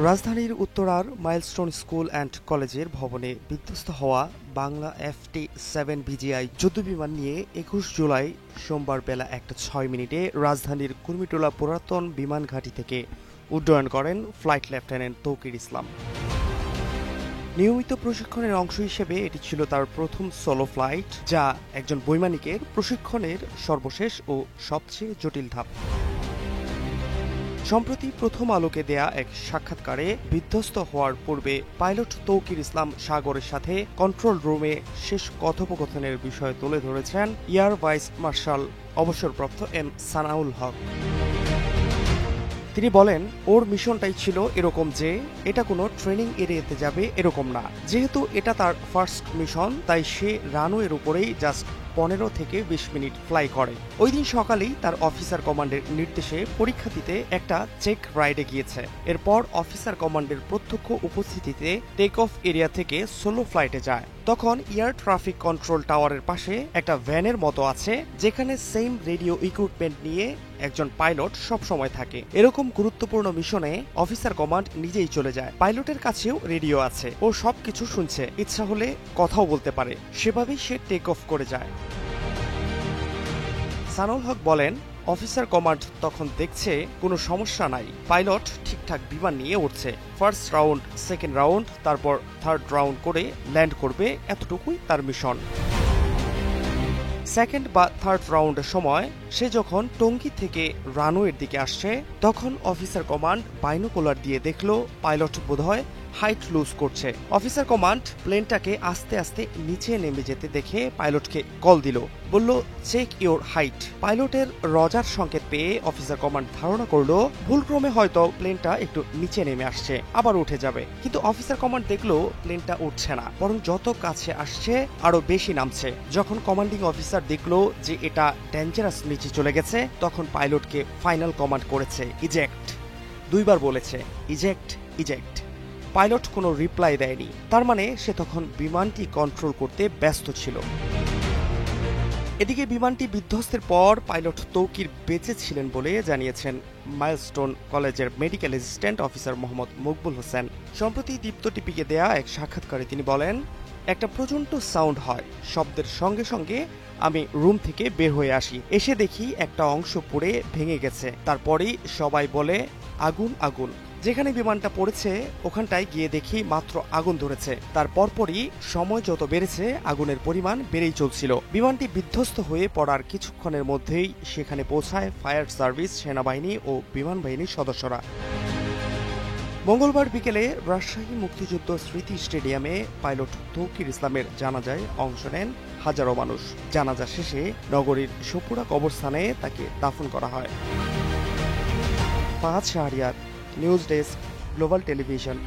রাজধানীর উত্তরার milestone school and কলেজের ভবনে বিধ্বস্ত হওয়া বাংলা FT-7 BGI যুদ্ধবিমান নিয়ে ২১ জুলাই সোমবার বেলা ১:০৬ রাজধানীর কুর্মিটোলা পুরাতন বিমান ঘাঁটি থেকে উড্ডয়ন করেন ফ্লাইট লেফটেন্যান্ট তৌকির ইসলাম। নিয়মিত প্রশিক্ষণের অংশ হিসেবে এটি ছিল তার প্রথম সোলো ফ্লাইট, যা একজন বৈমানিকের প্রশিক্ষণের সর্বশেষ ও সবচেয়ে জটিল ধাপ। সম্প্রতি প্রথম আলোকে দেয়া এক সাক্ষাৎকারে বিধ্বস্ত হওয়ার পূর্বে পাইলট তৌকির ইসলাম সাগরের সাথে কন্ট্রোল রুমে শেষ কথোপকথনের বিষয় তুলে ধরেছেন এয়ার ভাইস মার্শাল অবসরপ্রাপ্ত এম সানাউল হক। তিনি বলেন, ওর মিশনটাই ছিল এরকম যে এটা কোনো ট্রেনিং এরিয়াতে যাবে এরকম না। যেহেতু এটা তার ফার্স্ট মিশন, তাই সে রানওয়ের উপরেই জাস্ট ১৫ থেকে ২০ মিনিট ফ্লাই করে। ওই দিন সকালেই তার অফিসার কমান্ডের নির্দেশে পরীক্ষা দিতে একটা চেক রাইডে গিয়েছে। এরপর অফিসার কমান্ডের প্রত্যক্ষ উপস্থিতিতে টেক অফ এরিয়া থেকে সোলো ফ্লাইটে যায়। তখন এয়ার ট্রাফিক কন্ট্রোল টাওয়ারের পাশে একটা ভ্যানের মতো আছে, যেখানে সেম রেডিও ইকুইপমেন্ট নিয়ে একজন পাইলট সব সময় থাকে। এরকম গুরুত্বপূর্ণ মিশনে অফিসার কমান্ড নিজেই চলে যায়। পাইলটের কাছেও রেডিও আছে, ও সবকিছু শুনছে, ইচ্ছা হলে কথাও বলতে পারে। সেভাবেই সে টেক অফ করে যায়। সানাউল হক বলেন, অফিসার কমান্ড তখন দেখছে কোনো সমস্যা নাই, পাইলট ঠিকঠাক বিমান নিয়ে উঠছে। ফার্স্ট রাউন্ড, সেকেন্ড রাউন্ড, তারপর থার্ড রাউন্ড করে ল্যান্ড করবে, এতটুকুই তার মিশন। সেকেন্ড বা থার্ড রাউন্ডের সময় সে যখন টঙ্গী থেকে রানওয়ের দিকে আসছে, তখন অফিসার কমান্ড বাইনোকুলার দিয়ে দেখলো পাইলট বোধহয় হাইট লুজ করছে। অফিসার কমান্ড প্লেনটাকে আস্তে আস্তে নিচে নেমে যেতে দেখে পাইলটকে কল দিল, বলল চেক ইওর হাইট। পাইলটের রজার সংকেত পেয়ে অফিসার কমান্ড ধারণা করলো ভুলক্রমে হয়তো প্লেনটা একটু নিচে নেমে আসছে, আবার উঠে যাবে। কিন্তু অফিসার কমান্ড দেখলো প্লেনটা উঠছে না, বরং যত কাছে আসছে আরো বেশি নামছে। যখন কমান্ডিং অফিসার দেখলো যে এটা ডেঞ্জারাস নিচে চলে গেছে, তখন পাইলটকে ফাইনাল কমান্ড করেছে ইজেক্ট। ২ বার বলেছে ইজেক্ট ইজেক্ট। পাইলট কোনো রিপ্লাই দেয়নি, তার মানে সে তখন বিমানটি কন্ট্রোল করতে ব্যস্ত ছিল। এদিকে বিমানটি বিধ্বস্তের পর পাইলট তৌকির বেঁচে ছিলেন বলে জানিয়েছেন মাইলস্টোন কলেজের medical assistant officer Mohammad Maqbul Hossain. সম্প্রতি দীপ্ত টিভিকে দেয়া এক সাক্ষাৎকারে তিনি বলেন, একটা প্রচণ্ড সাউন্ড হয়, শব্দের সঙ্গে সঙ্গে আমি রুম থেকে বের হয়ে আসি, এসে দেখি একটা অংশ পুড়ে ভেঙে গেছে। তারপরেই সবাই বলে আগুন আগুন। যেখানে বিমানটা পড়েছে ওখানটায় গিয়ে দেখি মাত্র আগুন ধরেছে। তার পরপরই সময় যত বেড়েছে আগুনের পরিমাণ বেড়েই চলছিল। বিমানটি বিধ্বস্ত হয়ে পড়ার কিছুক্ষণের মধ্যেই সেখানে পৌঁছায় ফায়ার সার্ভিস, সেনাবাহিনী ও বিমান বাহিনীর সদস্যরা। মঙ্গলবার বিকেলে রাজশাহী মুক্তিযুদ্ধ স্মৃতি স্টেডিয়ামে পাইলট তৌকির ইসলামের জানাজায় অংশ নেন হাজারো মানুষ। জানাজা শেষে নগরীর সপুরা কবরস্থানে তাকে দাফন করা হয়। Fahad Shahriar, news desk, global television.